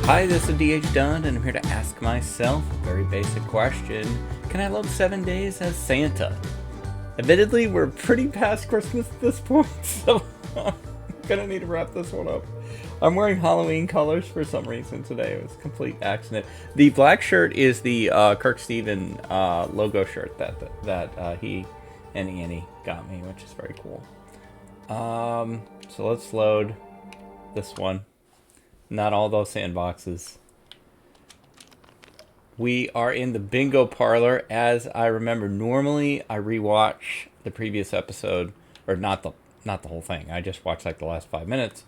Hi, this is DH Dunn, and I'm here to ask myself a very basic question. Can I love 7 days as Santa? Admittedly, we're pretty past Christmas at this point, so I'm gonna need to wrap this one up. I'm wearing Halloween colors for some reason today. It was a complete accident. The black shirt is the KirkSteven logo shirt that he and Annie got me, which is very cool. So let's load this one. Not all those sandboxes. We are in the bingo parlor. As I remember, normally I rewatch the previous episode, or not the whole thing. I just watched like the last 5 minutes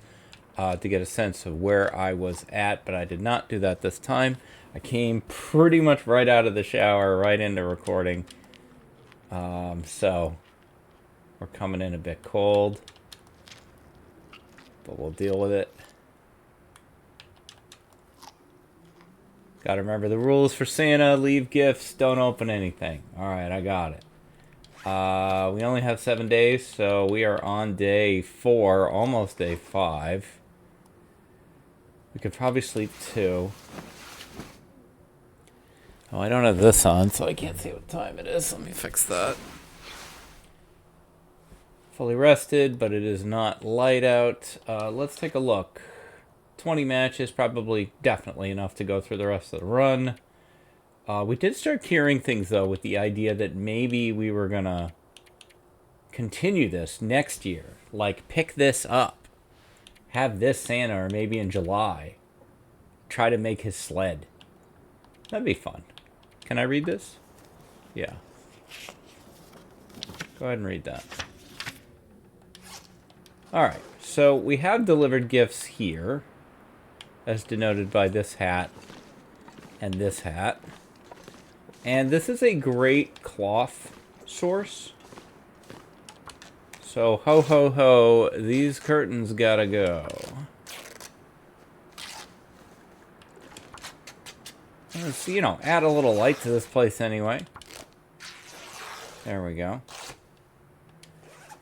to get a sense of where I was at, but I did not do that this time. I came pretty much right out of the shower, right into recording. So we're coming in a bit cold, but we'll deal with it. Gotta remember the rules for Santa. Leave gifts. Don't open anything. Alright, I got it. We only have 7 days, so we are on day 4. Almost day 5. We could probably sleep 2. Oh, I don't have this on, so I can't see what time it is. Let me fix that. Fully rested, but it is not light out. Let's take a look. 20 matches, probably definitely enough to go through the rest of the run. We did start hearing things, though, with the idea that maybe we were going to continue this next year. Like, pick this up. Have this Santa, or maybe in July. Try to make his sled. That'd be fun. Can I read this? Yeah. Go ahead and read that. Alright, so we have delivered gifts here, as denoted by this hat and this hat. And this is a great cloth source. So, ho ho ho, these curtains gotta go. Let's, you know, add a little light to this place anyway. There we go.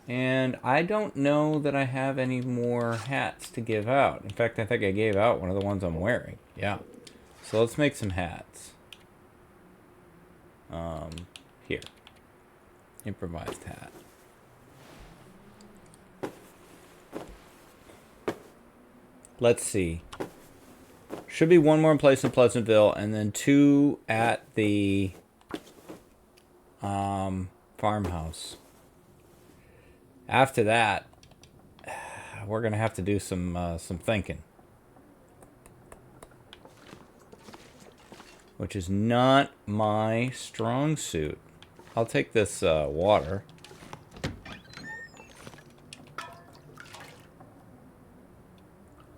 And I don't know that I have any more hats to give out. In fact, I think I gave out one of the ones I'm wearing. Yeah. So let's make some hats. Here. Improvised hat. Let's see. Should be one more in place in Pleasantville, and then 2 at the farmhouse. After that, we're gonna have to do some thinking, which is not my strong suit. I'll take this water.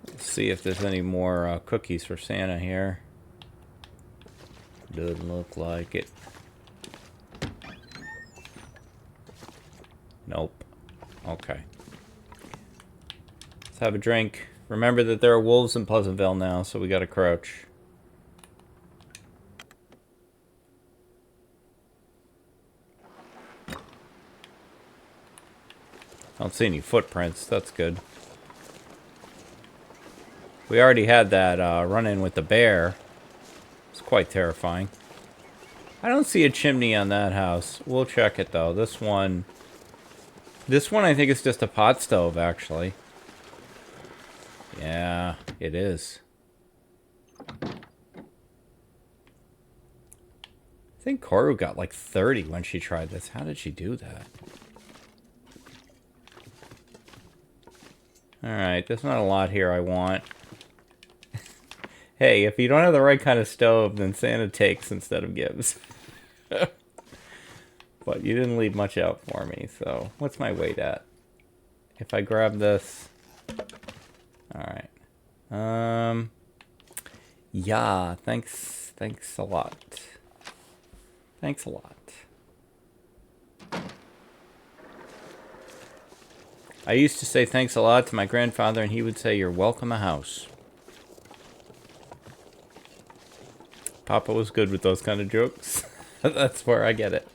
Let's see if there's any more cookies for Santa here. Doesn't look like it. Nope. Okay. Let's have a drink. Remember that there are wolves in Pleasantville now, so we gotta crouch. I don't see any footprints. That's good. We already had that run-in with the bear. It's quite terrifying. I don't see a chimney on that house. We'll check it, though. This one I think is just a pot stove, actually. Yeah, it is. I think Koru got like 30 when she tried this. How did she do that? Alright, there's not a lot here I want. Hey, if you don't have the right kind of stove, then Santa takes instead of gives. But you didn't leave much out for me, so what's my weight at? If I grab this... Alright. Yeah, thanks a lot. Thanks a lot. I used to say thanks a lot to my grandfather, and he would say, "You're welcome a house." Papa was good with those kind of jokes. That's where I get it.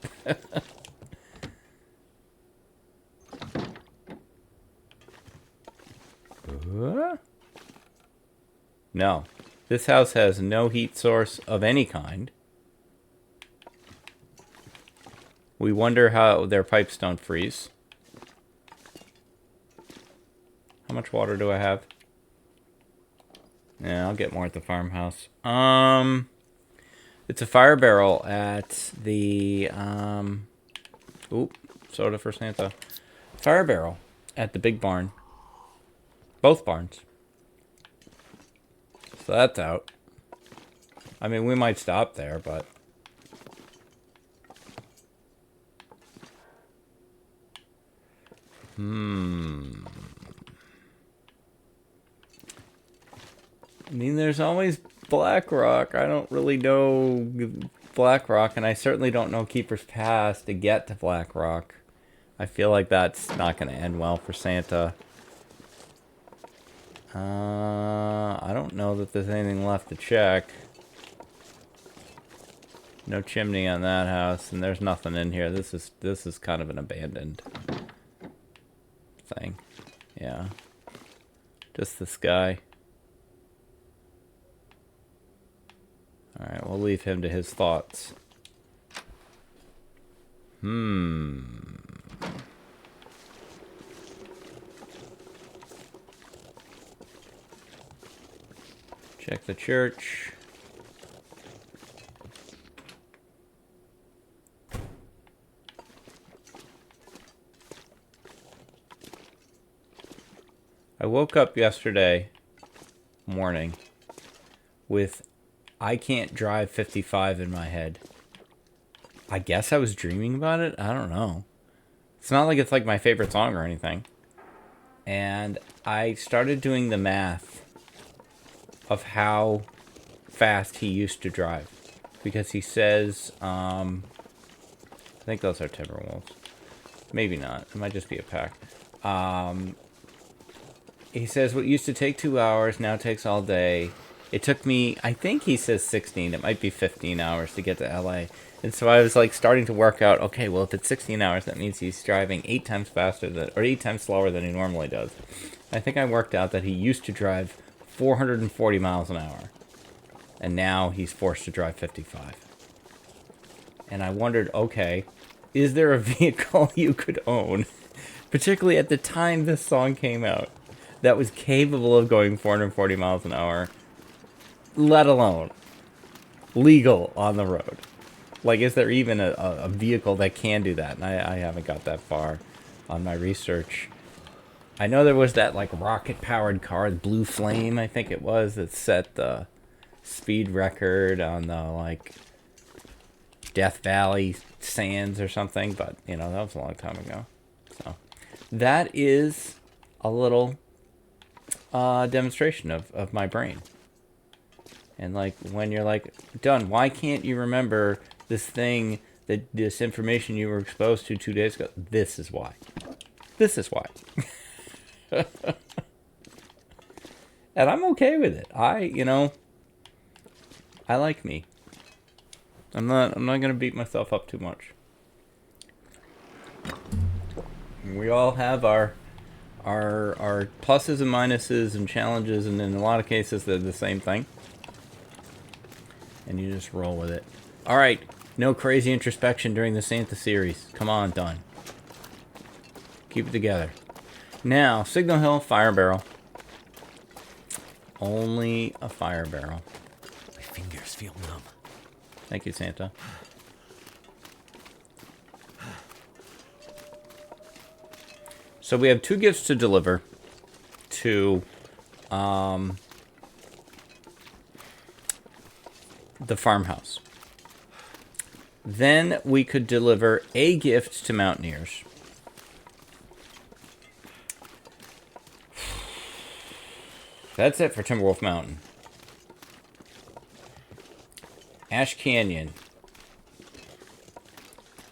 No. This house has no heat source of any kind. We wonder how their pipes don't freeze. How much water do I have? Yeah, I'll get more at the farmhouse. It's a fire barrel at the, soda for Santa. Fire barrel at the big barn. Both barns. So that's out. I mean, we might stop there, but... I mean, there's always Blackrock. I don't really know Blackrock, and I certainly don't know Keeper's Pass to get to Blackrock. I feel like that's not going to end well for Santa. I don't know that there's anything left to check. No chimney on that house, and there's nothing in here. This is kind of an abandoned thing. Yeah. Just this guy. Alright, we'll leave him to his thoughts. Check the church. I woke up yesterday morning with I Can't Drive 55 in my head. I guess I was dreaming about it? I don't know. It's not like it's like my favorite song or anything. And I started doing the math of how fast he used to drive. Because he says, I think those are Timberwolves. Maybe not. It might just be a pack. He says what used to take 2 hours now takes all day. It took me, I think he says 16. It might be 15 hours to get to LA. And so I was like starting to work out, okay, well if it's 16 hours, that means he's driving 8 times faster than, or 8 times slower than he normally does. I think I worked out that he used to drive 440 miles an hour. And now he's forced to drive 55. And I wondered, okay, is there a vehicle you could own, particularly at the time this song came out, that was capable of going 440 miles an hour, let alone legal on the road? Like, is there even a vehicle that can do that? And I haven't got that far on my research. I know there was that, like, rocket-powered car, the Blue Flame, I think it was, that set the speed record on the, like, Death Valley sands or something. But, you know, that was a long time ago. So, that is a little demonstration of my brain. And like when you're like, Dunn, why can't you remember this thing, this information you were exposed to 2 days ago? This is why. This is why. And I'm okay with it. I like me. I'm not gonna beat myself up too much. We all have our pluses and minuses and challenges, and in a lot of cases they're the same thing. And you just roll with it. Alright, no crazy introspection during the Santa series. Come on, Dunn. Keep it together. Now, Signal Hill, fire barrel. Only a fire barrel. My fingers feel numb. Thank you, Santa. So we have 2 gifts to deliver to the farmhouse. Then we could deliver a gift to Mountaineers. That's it for Timberwolf Mountain. Ash Canyon.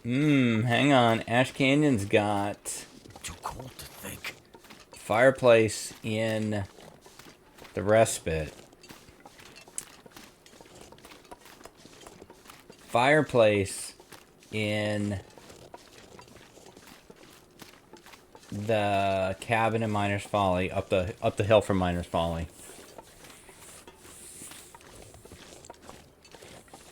Hang on. Ash Canyon's got... Too cold to think. Fireplace in the respite. Fireplace in the cabin in Miner's Folly, up the hill from Miner's Folly.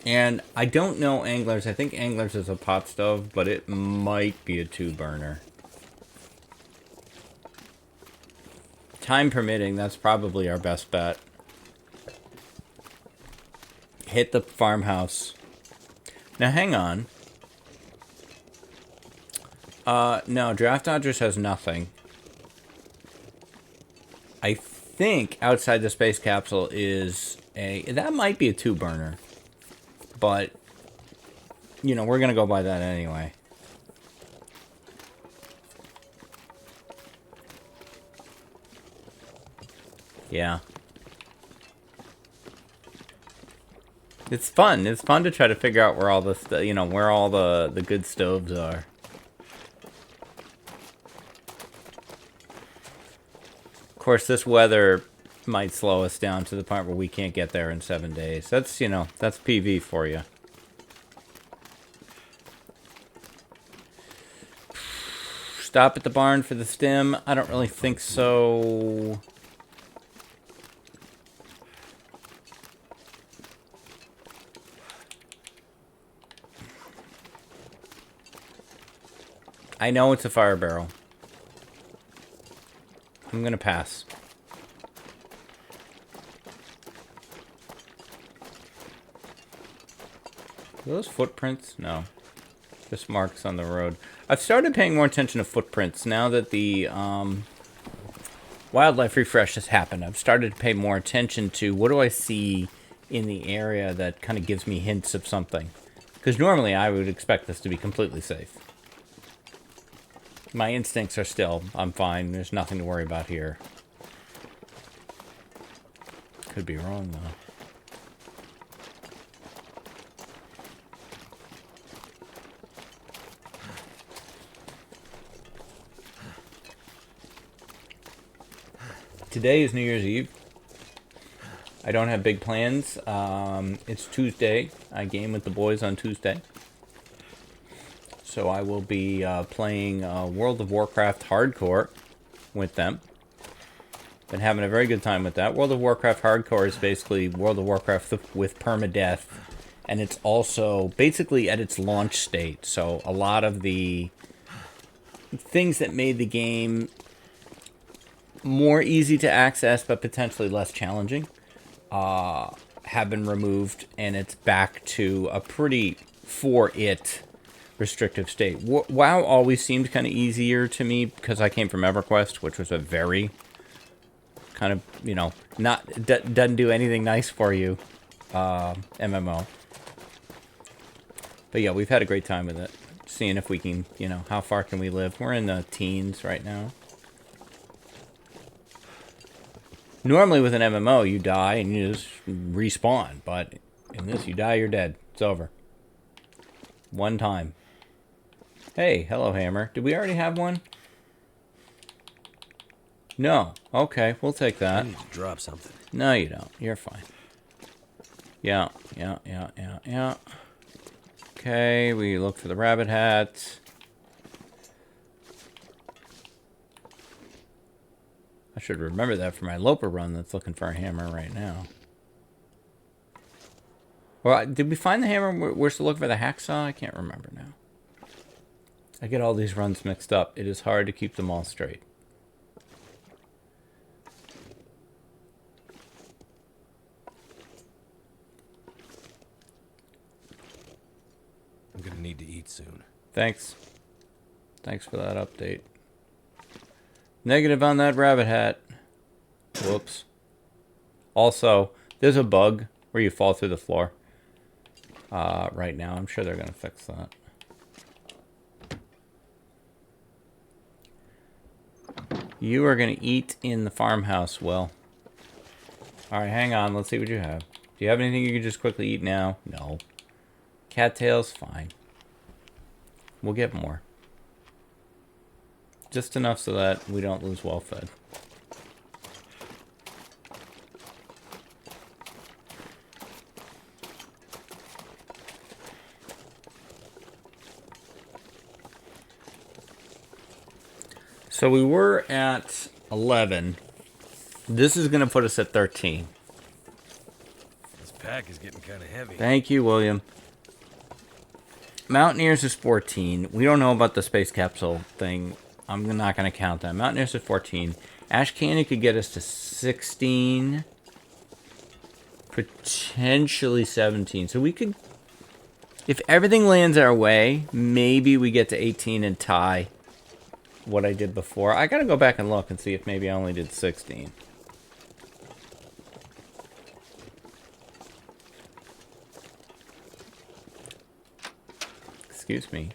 And I don't know Anglers. I think Anglers is a pot stove, but it might be a 2-burner. Time permitting, that's probably our best bet. Hit the farmhouse. Now, hang on. No, Draft Dodgers has nothing. I think outside the space capsule is a... That might be a 2-burner. But, you know, we're going to go by that anyway. Yeah. It's fun. It's fun to try to figure out where all the, where all the good stoves are. Of course, this weather might slow us down to the point where we can't get there in 7 days. That's, that's PV for you. Stop at the barn for the stim. I don't really think so. I know it's a fire barrel. I'm going to pass. Are those footprints? No. Just marks on the road. I've started paying more attention to footprints now that the wildlife refresh has happened. I've started to pay more attention to what do I see in the area that kind of gives me hints of something. Because normally I would expect this to be completely safe. My instincts are still, I'm fine. There's nothing to worry about here. Could be wrong, though. Today is New Year's Eve. I don't have big plans. It's Tuesday. I game with the boys on Tuesday. So I will be playing World of Warcraft Hardcore with them. Been having a very good time with that. World of Warcraft Hardcore is basically World of Warcraft with permadeath. And it's also basically at its launch state. So a lot of the things that made the game more easy to access but potentially less challenging have been removed. And it's back to a pretty, for it, restrictive state. WoW always seemed kind of easier to me because I came from EverQuest, which was a very kind of, doesn't do anything nice for you MMO. But yeah, we've had a great time with it. Seeing if we can, how far can we live? We're in the teens right now. Normally with an MMO, you die and you just respawn. But in this, you die, you're dead. It's over. One time. Hey, hello, Hammer. Did we already have one? No. Okay, we'll take that. I need to drop something. No, you don't. You're fine. Yeah. Okay, we look for the rabbit hat. I should remember that for my Loper run that's looking for a hammer right now. Well, did we find the hammer? We're still looking for the hacksaw? I can't remember now. I get all these runs mixed up. It is hard to keep them all straight. I'm gonna need to eat soon. Thanks. Thanks for that update. Negative on that rabbit hat. Whoops. Also, there's a bug where you fall through the floor. Right now, I'm sure they're going to fix that. You are going to eat in the farmhouse, Will. Alright, hang on. Let's see what you have. Do you have anything you can just quickly eat now? No. Cattails? Fine. We'll get more. Just enough so that we don't lose well fed. So we were at 11. This is going to put us at 13. It's pack is getting kind of heavy. Thank you, William. Mountaineers is 14. We don't know about the space capsule thing. I'm not going to count that. Mountaineers is 14. Ash Canyon could get us to 16. Potentially 17. So we could... If everything lands our way, maybe we get to 18 and tie what I did before. I got to go back and look and see if maybe I only did 16. Excuse me.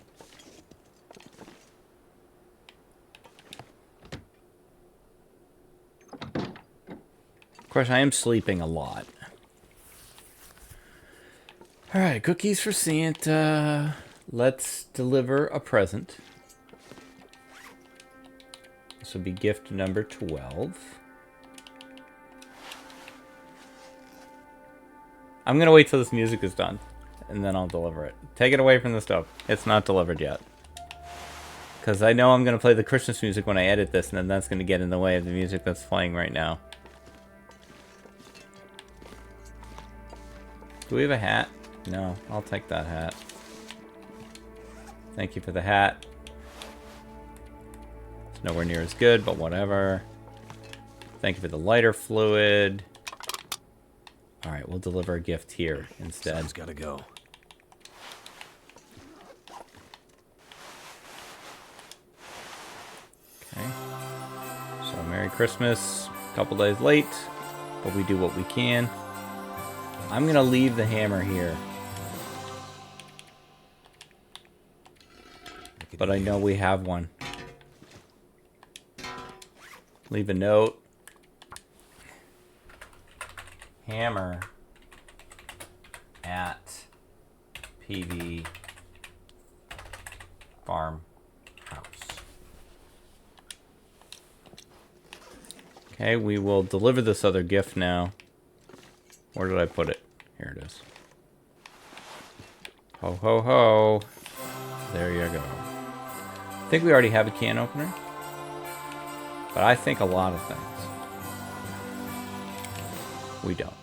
Of course, I am sleeping a lot. Alright, cookies for Santa. Let's deliver a present. This will be gift number 12. I'm going to wait till this music is done, and then I'll deliver it. Take it away from the stove. It's not delivered yet. Because I know I'm going to play the Christmas music when I edit this, and then that's going to get in the way of the music that's playing right now. Do we have a hat? No, I'll take that hat. Thank you for the hat. It's nowhere near as good, but whatever. Thank you for the lighter fluid. Alright, we'll deliver a gift here instead. Someone's gotta go. Okay. So, Merry Christmas. A couple days late, but we do what we can. I'm going to leave the hammer here. But I know we have one. Leave a note. Hammer at PV Farmhouse. Okay, we will deliver this other gift now. Where did I put it? Here it is. Ho, ho, ho. There you go. I think we already have a can opener. But I think a lot of things we don't.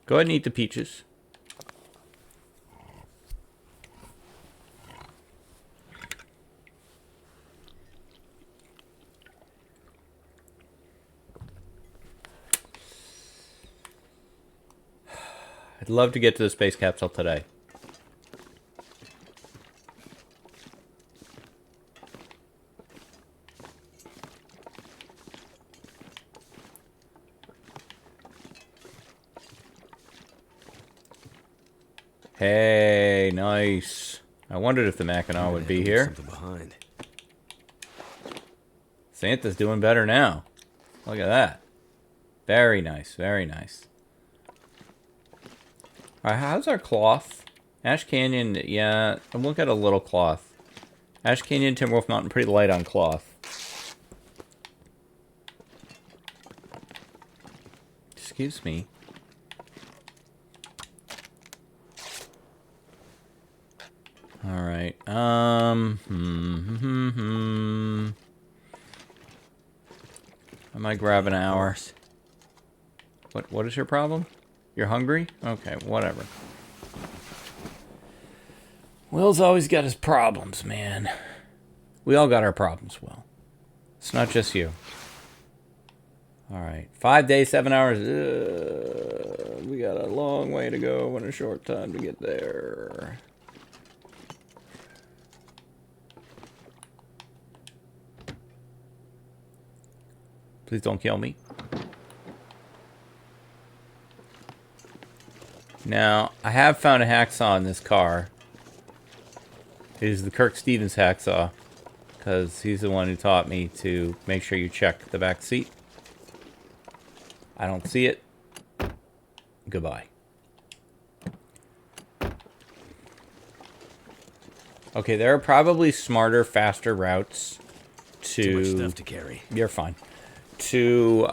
Go ahead and eat the peaches. I'd love to get to the space capsule today. Hey, nice. I wondered if the Mackinac would be here. Something behind. Santa's doing better now. Look at that. Very nice, very nice. Alright, how's our cloth? Ash Canyon, yeah, we'll get a little cloth. Ash Canyon, Timberwolf Mountain, pretty light on cloth. Excuse me. Alright, I might grab an hour. What is your problem? You're hungry? Okay, whatever. Will's always got his problems, man. We all got our problems, Will. It's not just you. Alright, 5 days, 7 hours. We got a long way to go and a short time to get there. Please don't kill me. Now, I have found a hacksaw in this car. It is the KirkSteven's hacksaw, because he's the one who taught me to make sure you check the back seat. I don't see it. Goodbye. Okay, there are probably smarter, faster routes to... Too much stuff to carry. You're fine. To,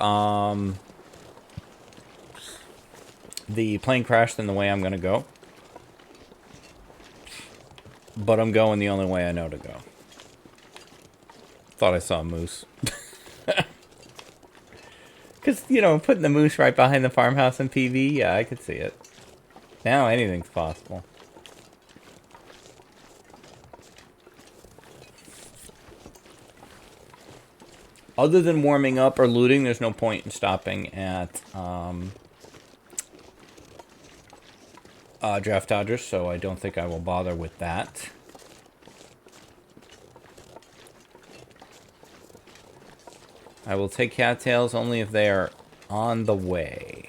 the plane crash than the way I'm going to go. But I'm going the only way I know to go. Thought I saw a moose. Because, you know, putting the moose right behind the farmhouse in PV, yeah, I could see it. Now anything's possible. Other than warming up or looting, there's no point in stopping at Draft Dodgers, so I don't think I will bother with that. I will take cattails only if they are on the way.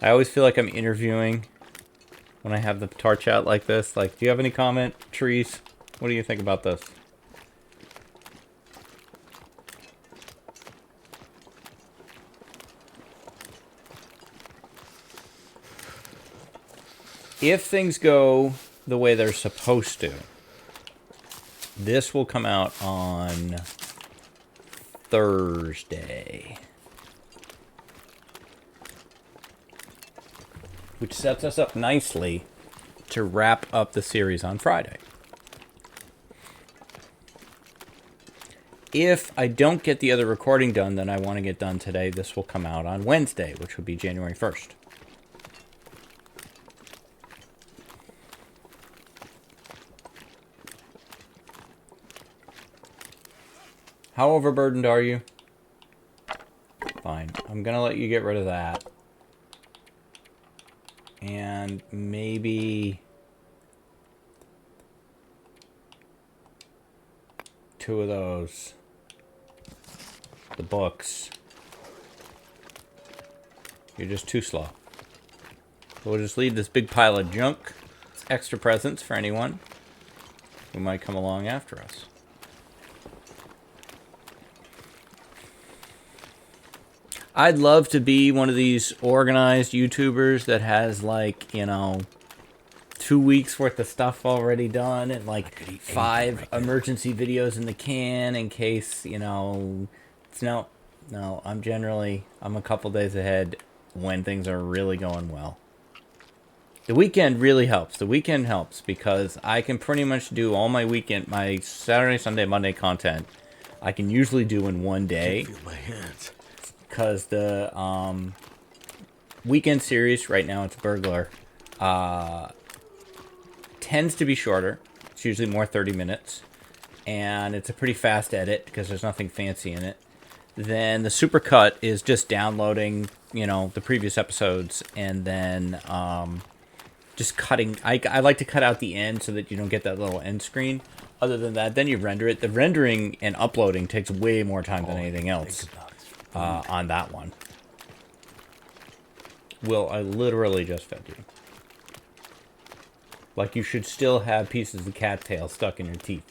I always feel like I'm interviewing when I have the torch out like this. Like, do you have any comment, Trees? What do you think about this? If things go the way they're supposed to, this will come out on Thursday. Which sets us up nicely to wrap up the series on Friday. If I don't get the other recording done that I want to get done today, this will come out on Wednesday, which will be January 1st. How overburdened are you? Fine. I'm going to let you get rid of that. And maybe 2 of those. The books. You're just too slow. So we'll just leave this big pile of junk. It's extra presents for anyone who might come along after us. I'd love to be one of these organized YouTubers that has, like, you know, 2 weeks worth of stuff already done and, like, 5 emergency videos in the can in case, you know, it's no, I'm a couple days ahead when things are really going well. The weekend really helps. The weekend helps because I can pretty much do all my weekend, my Saturday, Sunday, Monday content, I can usually do in one day. I can feel my hands. Because the weekend series, right now it's Burglar, tends to be shorter. It's usually more 30 minutes. And it's a pretty fast edit because there's nothing fancy in it. Then the supercut is just downloading, you know, the previous episodes and then just cutting. I like to cut out the end so that you don't get that little end screen. Other than that, then you render it. The rendering and uploading takes way more time than anything else. On that one. Will, I literally just fed you. Like you should still have pieces of cattail stuck in your teeth.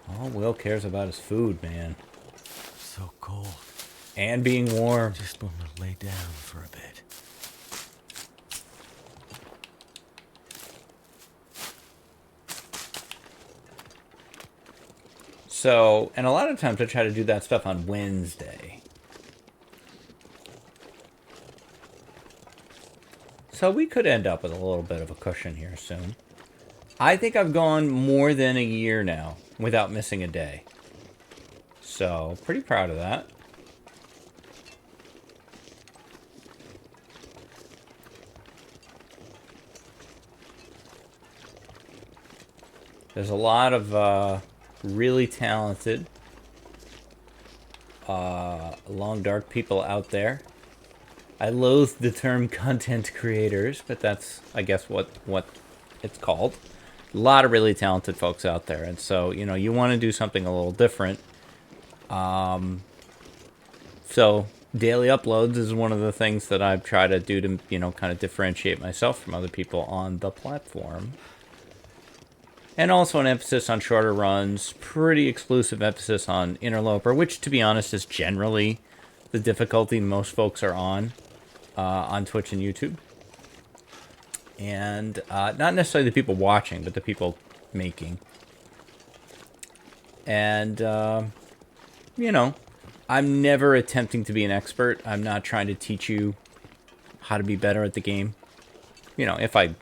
All Will cares about is food, man. So cold. And being warm. Just want to lay down for a bit. So, and a lot of times I try to do that stuff on Wednesday. So we could end up with a little bit of a cushion here soon. I think I've gone more than a year now without missing a day. So, pretty proud of that. There's a lot of really talented long dark people out there. I loathe the term content creators, but that's, I guess, what it's called. A lot of really talented folks out there, and so, you know, you want to do something a little different. So daily uploads is one of the things that I've tried to do to, you know, kind of differentiate myself from other people on the platform. And also an emphasis on shorter runs, pretty exclusive emphasis on Interloper, which, to be honest, is generally the difficulty most folks are on Twitch and YouTube. And not necessarily the people watching, but the people making. And, you know, I'm never attempting to be an expert. I'm not trying to teach you how to be better at the game. You know, if I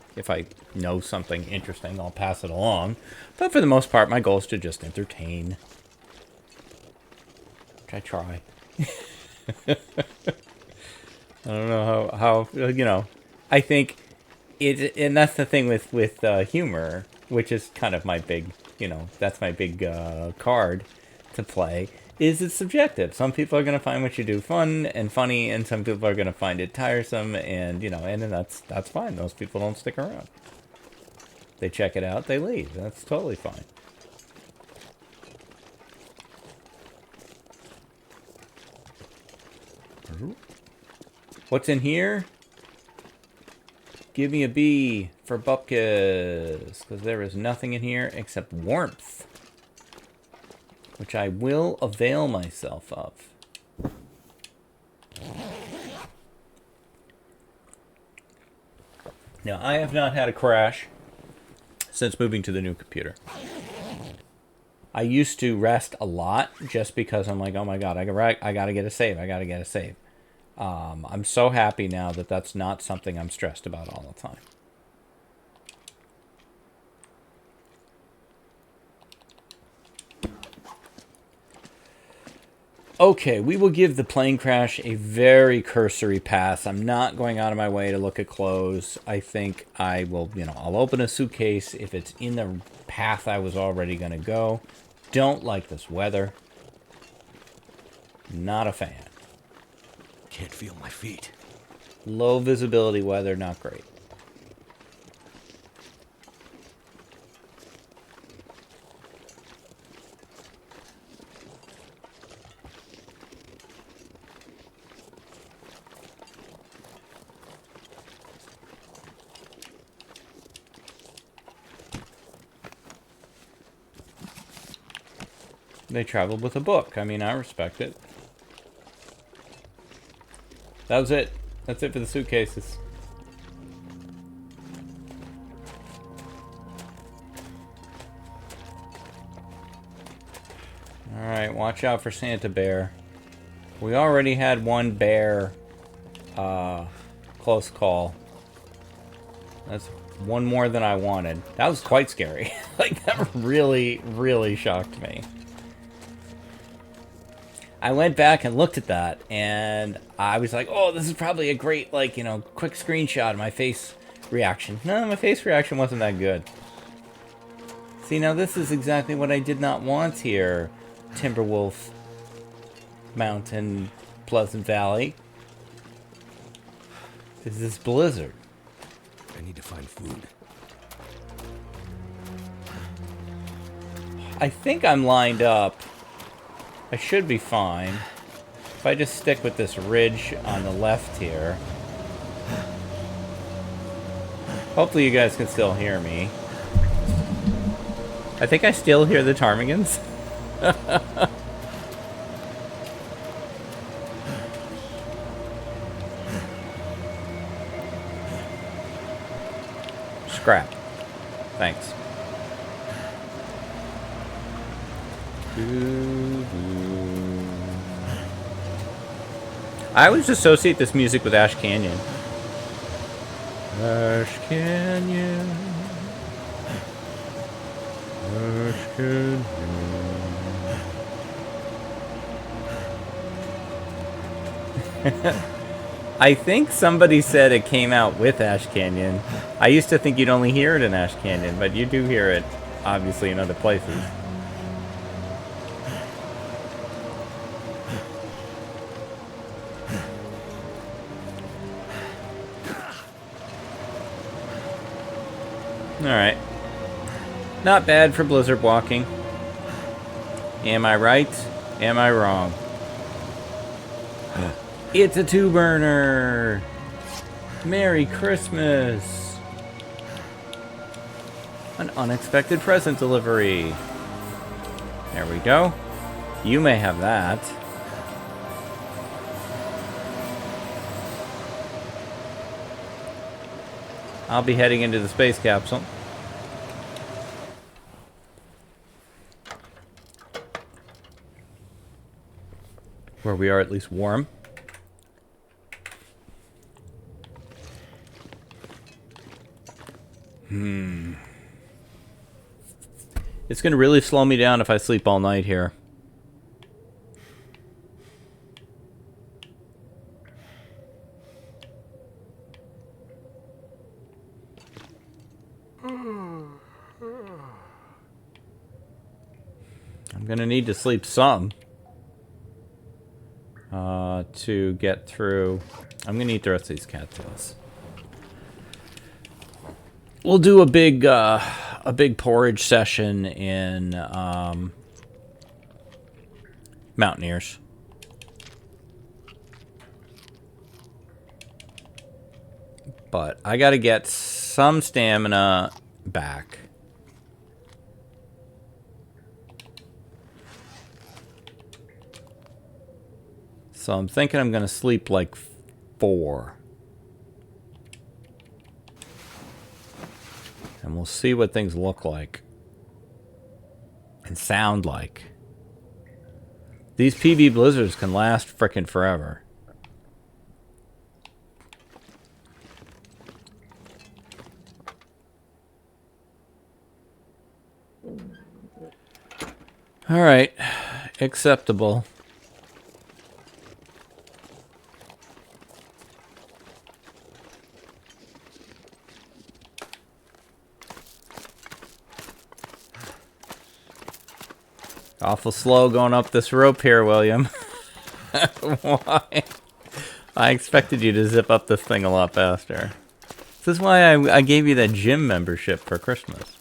know something interesting, I'll pass it along. But for the most part, my goal is to just entertain. Which I try. I don't know how you know. I think it, and that's the thing with humor, which is kind of my big, you know, that's my big card to play. Is it's subjective. Some people are going to find what you do fun and funny, and some people are going to find it tiresome, and you know, and that's fine. Those people don't stick around. They check it out, they leave. That's totally fine. What's in here? Give me a B for bupkis, because there is nothing in here except warmth, which I will avail myself of. Now, I have not had a crash since moving to the new computer. I used to rest a lot just because I'm like, oh my god, I gotta get a save. I gotta get a save. I'm so happy now that that's not something I'm stressed about all the time. Okay, we will give the plane crash a very cursory pass. I'm not going out of my way to look at clothes. I think I will, you know, I'll open a suitcase if it's in the path I was already going to go. Don't like this weather. Not a fan. Can't feel my feet. Low visibility weather, not great. They traveled with a book. I mean, I respect it. That was it. That's it for the suitcases. Alright, watch out for Santa Bear. We already had one bear close call. That's one more than I wanted. That was quite scary. Like, that really, really shocked me. I went back and looked at that, and I was like, oh, this is probably a great, like, you know, quick screenshot of my face reaction. No, my face reaction wasn't that good. See, now this is exactly what I did not want here. Timberwolf Mountain, Pleasant Valley. Is this blizzard? I need to find food. I think I'm lined up. I should be fine. If I just stick with this ridge on the left here. Hopefully you guys can still hear me. I think I still hear the ptarmigans. Scrap. Thanks. I always associate this music with Ash Canyon. Ash Canyon. Ash Canyon. I think somebody said it came out with Ash Canyon. I used to think you'd only hear it in Ash Canyon, but you do hear it, obviously, in other places. Alright. Not bad for blizzard walking. Am I right? Am I wrong? It's a 2-burner! Merry Christmas! An unexpected present delivery. There we go. You may have that. I'll be heading into the space capsule. Where we are at least warm. It's going to really slow me down if I sleep all night here. I'm going to need to sleep some to get through. I'm going to eat the rest of these cattails. We'll do a big porridge session in Mountaineers. But I got to get some stamina back. So I'm thinking I'm going to sleep like 4. And we'll see what things look like. And sound like. These PV blizzards can last frickin' forever. Alright. Acceptable. Awful slow going up this rope here, William. Why? I expected you to zip up this thing a lot faster. This is why I gave you that gym membership for Christmas.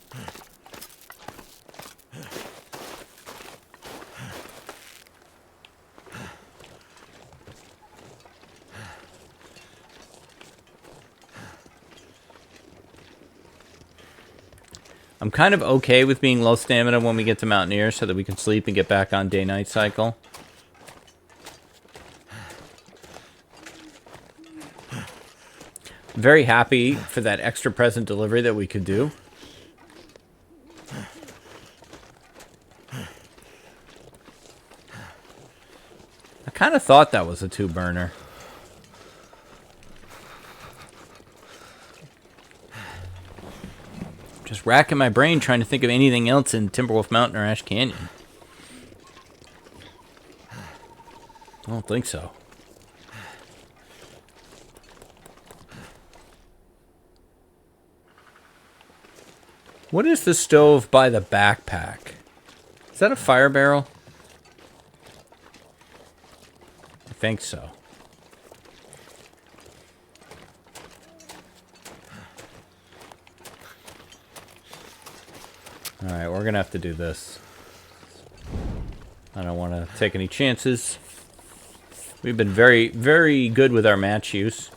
I'm kind of okay with being low stamina when we get to Mountaineer so that we can sleep and get back on day-night cycle. Very happy for that extra present delivery that we could do. I kind of thought that was a 2-burner. Just racking my brain trying to think of anything else in Timberwolf Mountain or Ash Canyon. I don't think so. What is the stove by the backpack? Is that a fire barrel? I think so. Alright, we're gonna have to do this. I don't want to take any chances. We've been very, very good with our match use.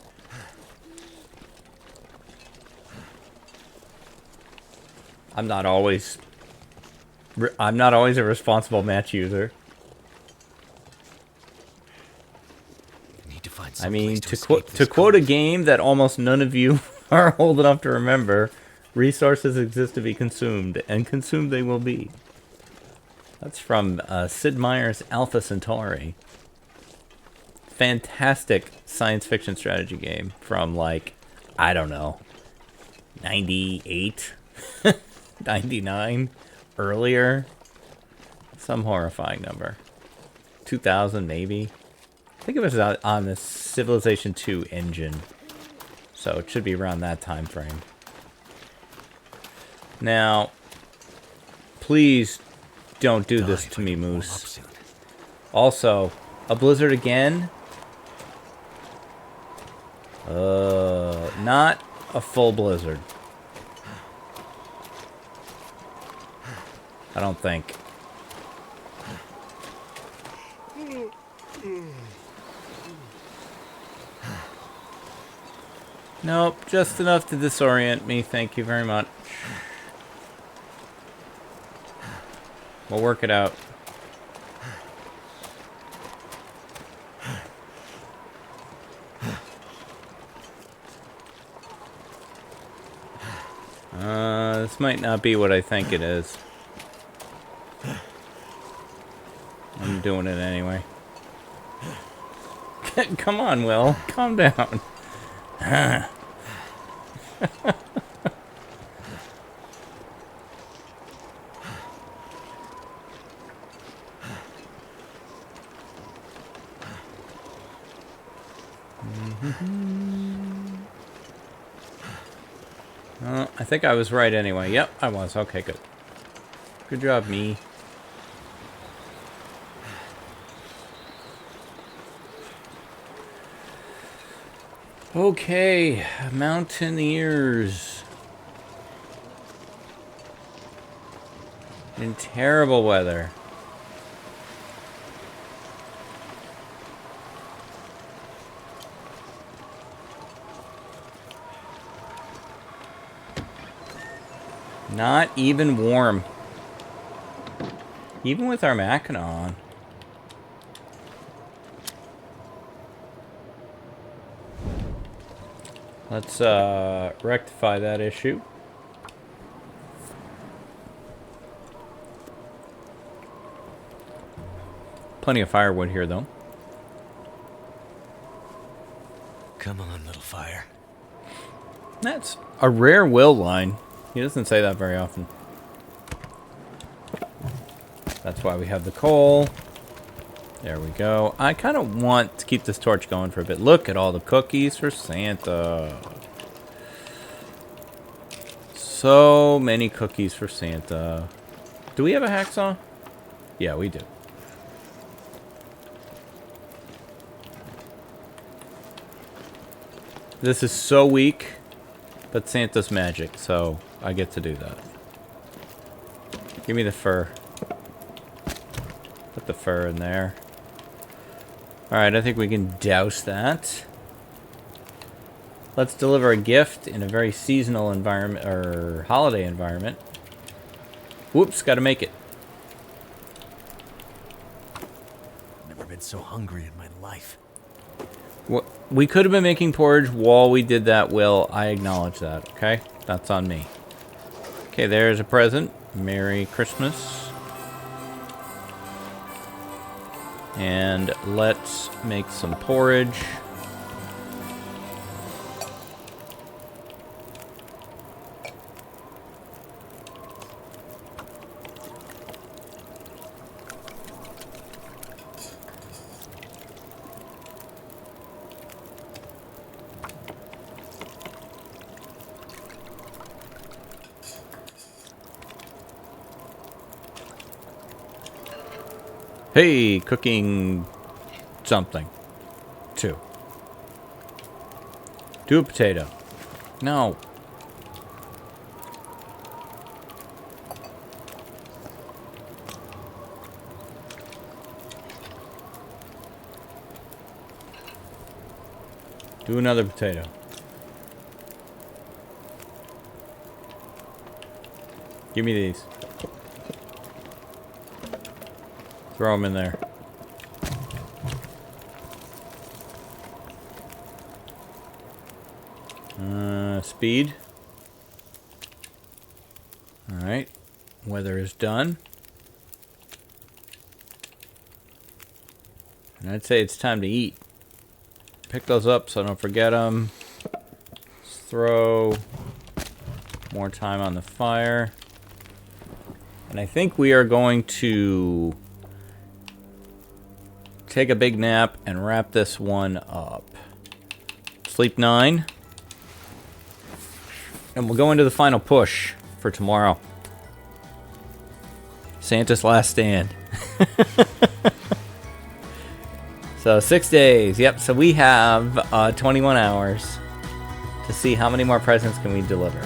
I'm not always a responsible match user. I mean, to quote a game that almost none of you are old enough to remember, resources exist to be consumed, and consumed they will be. That's from Sid Meier's Alpha Centauri. Fantastic science fiction strategy game from, like, I don't know, 98? 99? Earlier? Some horrifying number. 2000, maybe? I think it was on the Civilization 2 engine. So it should be around that time frame. Now, please don't do this to me, Moose. Also, a blizzard again? Not a full blizzard. I don't think. Nope, just enough to disorient me, thank you very much. We'll work it out. This might not be what I think it is. I'm doing it anyway. Come on, Will. Calm down. I think I was right anyway. Yep, I was. Okay, good. Good job, me. Okay, mountaineers. In terrible weather. Not even warm. Even with our Mackinac on. Let's rectify that issue. Plenty of firewood here, though. Come on, little fire. That's a rare Will line. He doesn't say that very often. That's why we have the coal. There we go. I kind of want to keep this torch going for a bit. Look at all the cookies for Santa. So many cookies for Santa. Do we have a hacksaw? Yeah, we do. This is so weak, but Santa's magic, so I get to do that. Give me the fur. Put the fur in there. Alright, I think we can douse that. Let's deliver a gift in a very seasonal environment, or holiday environment. Whoops, gotta make it. Never been so hungry in my life. We could have been making porridge while we did that, Will. I acknowledge that, okay? That's on me. Okay, there's a present. Merry Christmas. And let's make some porridge. Hey, cooking something. Do a potato. No. Do another potato. Give me these. Throw them in there. Speed. Alright. Weather is done. And I'd say it's time to eat. Pick those up so I don't forget them. Let's throw more time on the fire. And I think we are going to take a big nap and wrap this one up. Sleep 9. And we'll go into the final push for tomorrow. Santa's last stand. So 6 days. Yep, so we have 21 hours to see how many more presents can we deliver.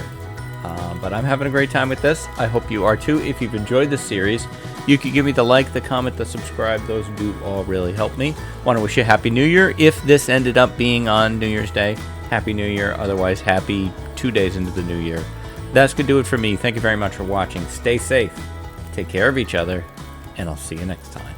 But I'm having a great time with this. I hope you are too. If you've enjoyed this series, you can give me the like, the comment, the subscribe. Those do all really help me. Want to wish you a Happy New Year. If this ended up being on New Year's Day, Happy New Year. Otherwise, happy 2 days into the new year. That's going to do it for me. Thank you very much for watching. Stay safe. Take care of each other. And I'll see you next time.